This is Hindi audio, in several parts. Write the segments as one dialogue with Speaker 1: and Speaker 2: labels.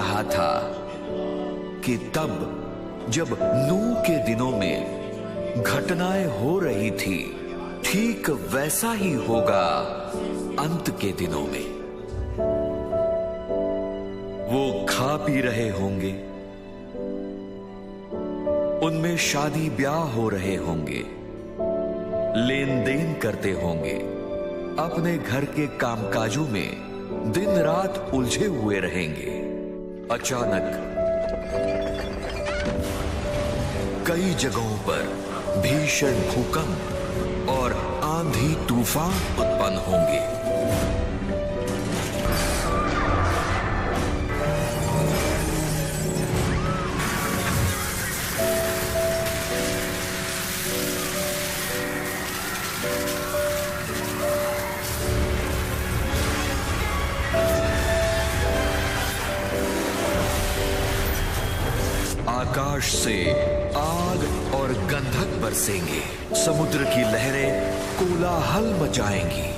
Speaker 1: कहा था कि तब जब नूह के दिनों में घटनाएं हो रही थी, ठीक वैसा ही होगा अंत के दिनों में। वो खा पी रहे होंगे, उनमें शादी ब्याह हो रहे होंगे, लेन देन करते होंगे, अपने घर के कामकाजों में दिन रात उलझे हुए रहेंगे। अचानक कई जगहों पर भीषण भूकंप और आंधी तूफान उत्पन्न होंगे। आकाश से आग और गंधक बरसेंगे, समुद्र की लहरें कोलाहल मचाएंगी।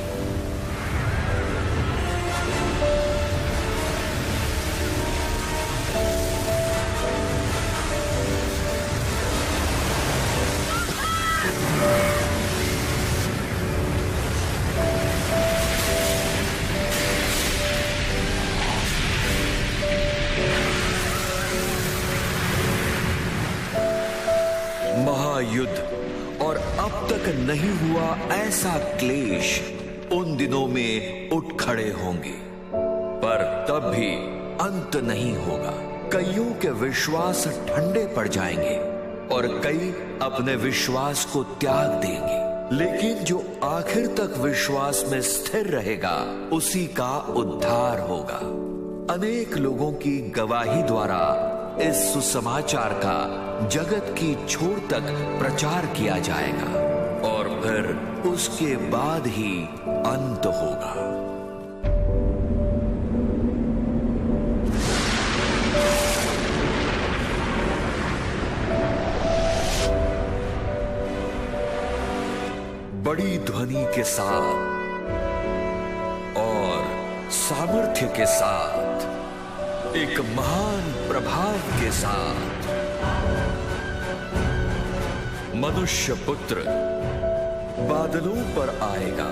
Speaker 1: महायुद्ध और अब तक नहीं हुआ ऐसा क्लेश उन दिनों में उठ खड़े होंगे, पर तब भी अंत नहीं होगा। कईयों के विश्वास ठंडे पड़ जाएंगे और कई अपने विश्वास को त्याग देंगे, लेकिन जो आखिर तक विश्वास में स्थिर रहेगा उसी का उद्धार होगा। अनेक लोगों की गवाही द्वारा इस सुसमाचार का जगत की छोर तक प्रचार किया जाएगा और फिर उसके बाद ही अंत होगा। बड़ी ध्वनि के साथ और सामर्थ्य के साथ, एक महान प्रभाव के साथ मनुष्य पुत्र बादलों पर आएगा।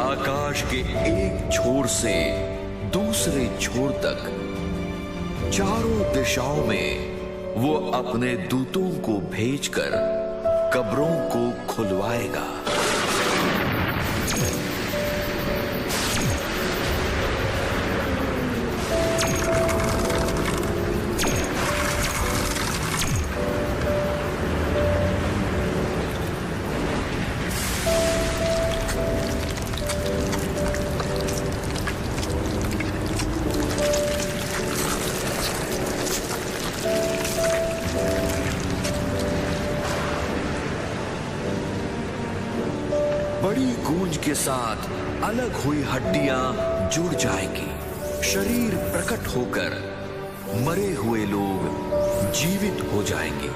Speaker 1: आकाश के एक छोर से दूसरे छोर तक चारों दिशाओं में वो अपने दूतों को भेजकर कब्रों को खुलवाएगा। बड़ी गूंज के साथ अलग हुई हड्डियां जुड़ जाएंगी, शरीर प्रकट होकर मरे हुए लोग जीवित हो जाएंगे।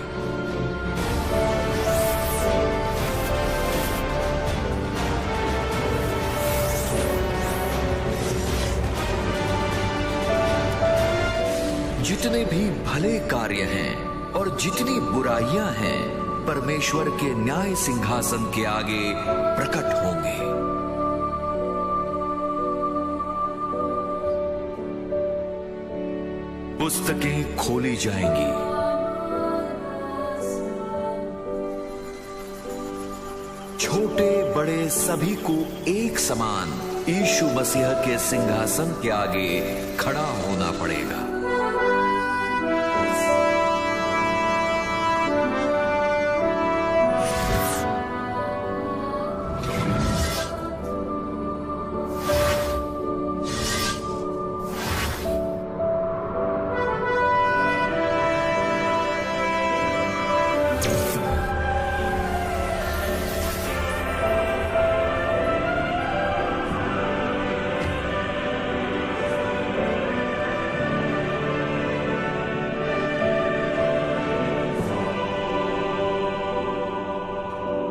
Speaker 1: जितने भी भले कार्य हैं और जितनी बुराइयां हैं, परमेश्वर के न्याय सिंहासन के आगे प्रकट होंगे। पुस्तकें खोली जाएंगी। छोटे बड़े सभी को एक समान यीशु मसीह के सिंहासन के आगे खड़ा होना पड़ेगा।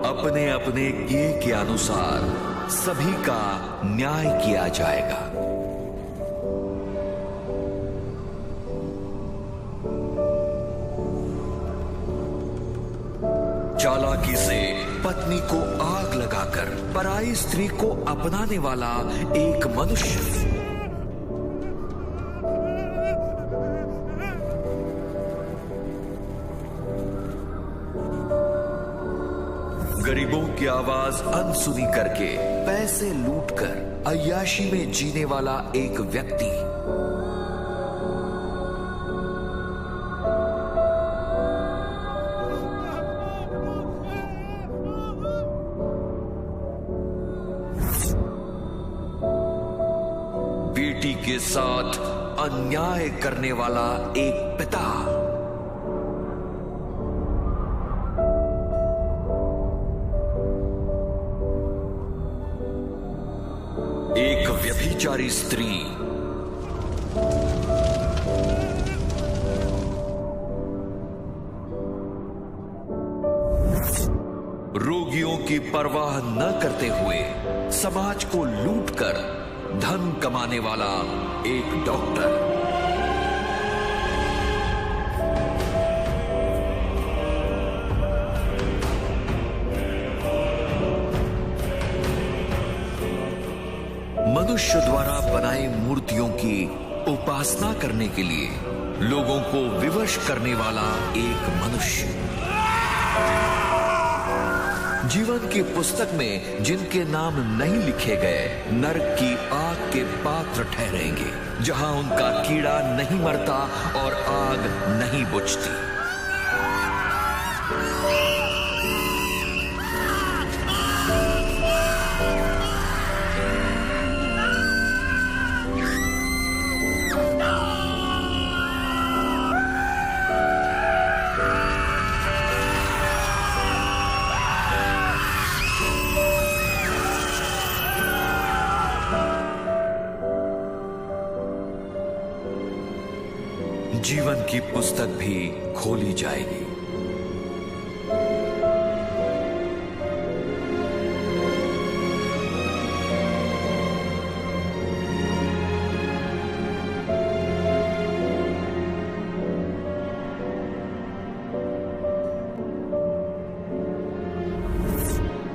Speaker 1: अपने अपने किए के अनुसार सभी का न्याय किया जाएगा। चालाकी से पत्नी को आग लगाकर पराई स्त्री को अपनाने वाला एक मनुष्य गरीबों की आवाज अनसुनी करके पैसे लूटकर अय्याशी में जीने वाला एक व्यक्ति, बेटी के साथ अन्याय करने वाला एक पिता, एक व्यभिचारी स्त्री, रोगियों की परवाह न करते हुए समाज को लूटकर धन कमाने वाला एक डॉक्टर, मनुष्य द्वारा बनाई मूर्तियों की उपासना करने के लिए लोगों को विवश करने वाला एक मनुष्य, जीवन की पुस्तक में जिनके नाम नहीं लिखे गए नरक की आग के पात्र ठहरेंगे, जहां उनका कीड़ा नहीं मरता और आग नहीं बुझती। जीवन की पुस्तक भी खोली जाएगी।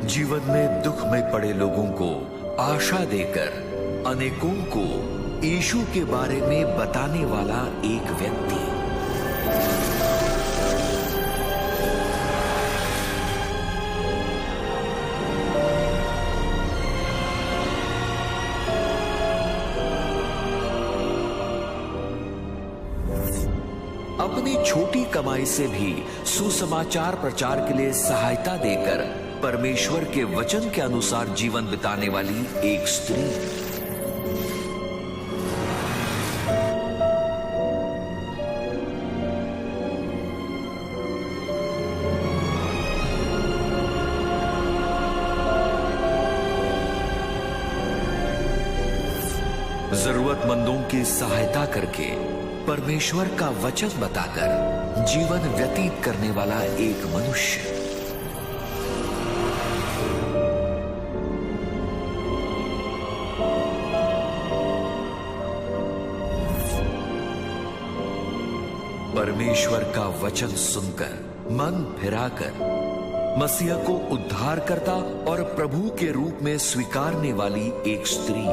Speaker 1: जीवन में दुख में पड़े लोगों को आशा देकर अनेकों को यीशु के बारे में बताने वाला एक व्यक्ति, अपनी छोटी कमाई से भी सुसमाचार प्रचार के लिए सहायता देकर परमेश्वर के वचन के अनुसार जीवन बिताने वाली एक स्त्री, जरूरतमंदों की सहायता करके परमेश्वर का वचन बताकर जीवन व्यतीत करने वाला एक मनुष्य, परमेश्वर का वचन सुनकर मन फिराकर मसीह को उद्धारकर्ता और प्रभु के रूप में स्वीकारने वाली एक स्त्री।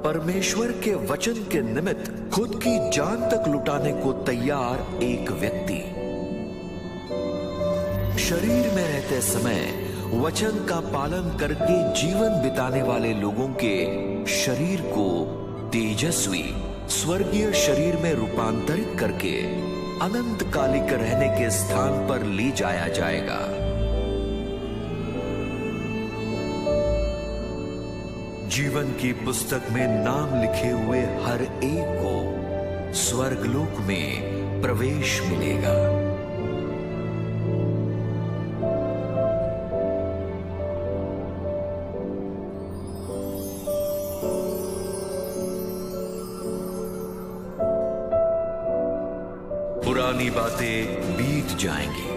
Speaker 1: परमेश्वर के वचन के निमित्त खुद की जान तक लुटाने को तैयार एक व्यक्ति। शरीर में रहते समय वचन का पालन करके जीवन बिताने वाले लोगों के शरीर को तेजस्वी स्वर्गीय शरीर में रूपांतरित करके अनंत कालिक रहने के स्थान पर ले जाया जाएगा। जीवन की पुस्तक में नाम लिखे हुए हर एक को स्वर्गलोक में प्रवेश मिलेगा। पुरानी बातें बीत जाएंगी,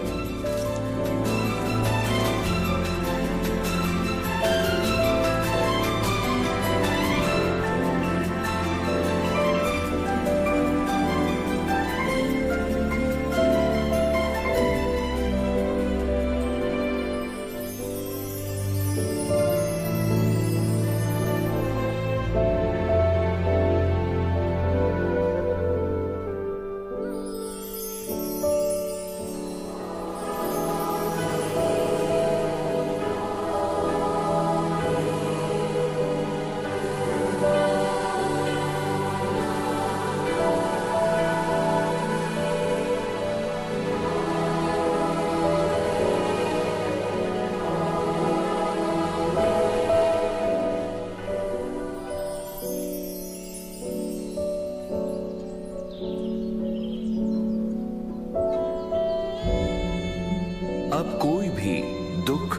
Speaker 1: अब कोई भी दुख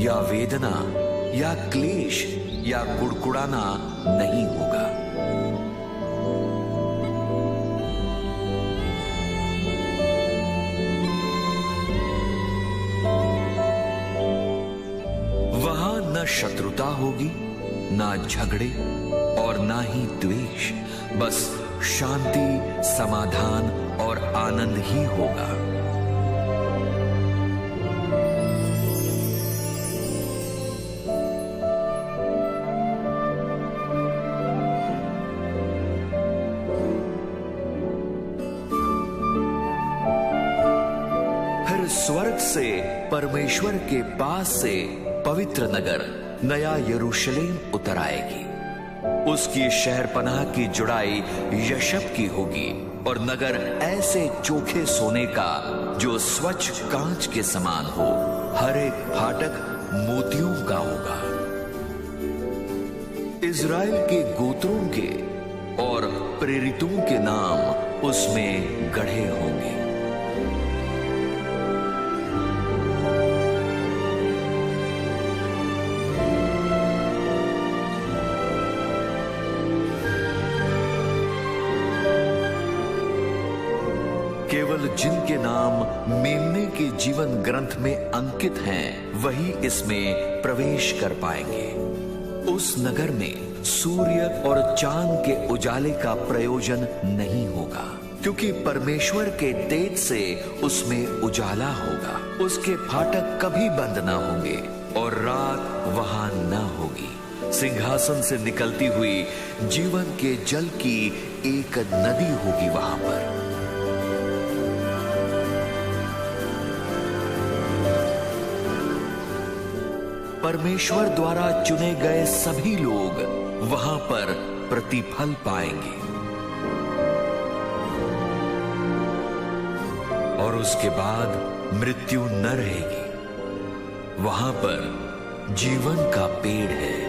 Speaker 1: या वेदना या क्लेश या कुड़कुड़ाना नहीं होगा। वहां न शत्रुता होगी, ना झगड़े और ना ही द्वेष, बस शांति, समाधान और आनंद ही होगा। स्वर्ग से परमेश्वर के पास से पवित्र नगर नया यरूशलेम उतर आएगी। उसकी शहरपनाह की जुड़ाई यशब की होगी और नगर ऐसे चोखे सोने का जो स्वच्छ कांच के समान हो। हर एक फाटक मोतियों का होगा। इज़राइल के गोत्रों के और प्रेरितों के नाम उसमें गढ़े होंगे। केवल जिनके नाम मेमने के जीवन ग्रंथ में अंकित हैं, वही इसमें प्रवेश कर पाएंगे। उस नगर में सूर्य और चांद के उजाले का प्रयोजन नहीं होगा, क्योंकि परमेश्वर के तेज से उसमें उजाला होगा। उसके फाटक कभी बंद न होंगे और रात वहां न होगी। सिंहासन से निकलती हुई जीवन के जल की एक नदी होगी वहां पर। परमेश्वर द्वारा चुने गए सभी लोग वहां पर प्रतिफल पाएंगे और उसके बाद मृत्यु न रहेगी। वहां पर जीवन का पेड़ है।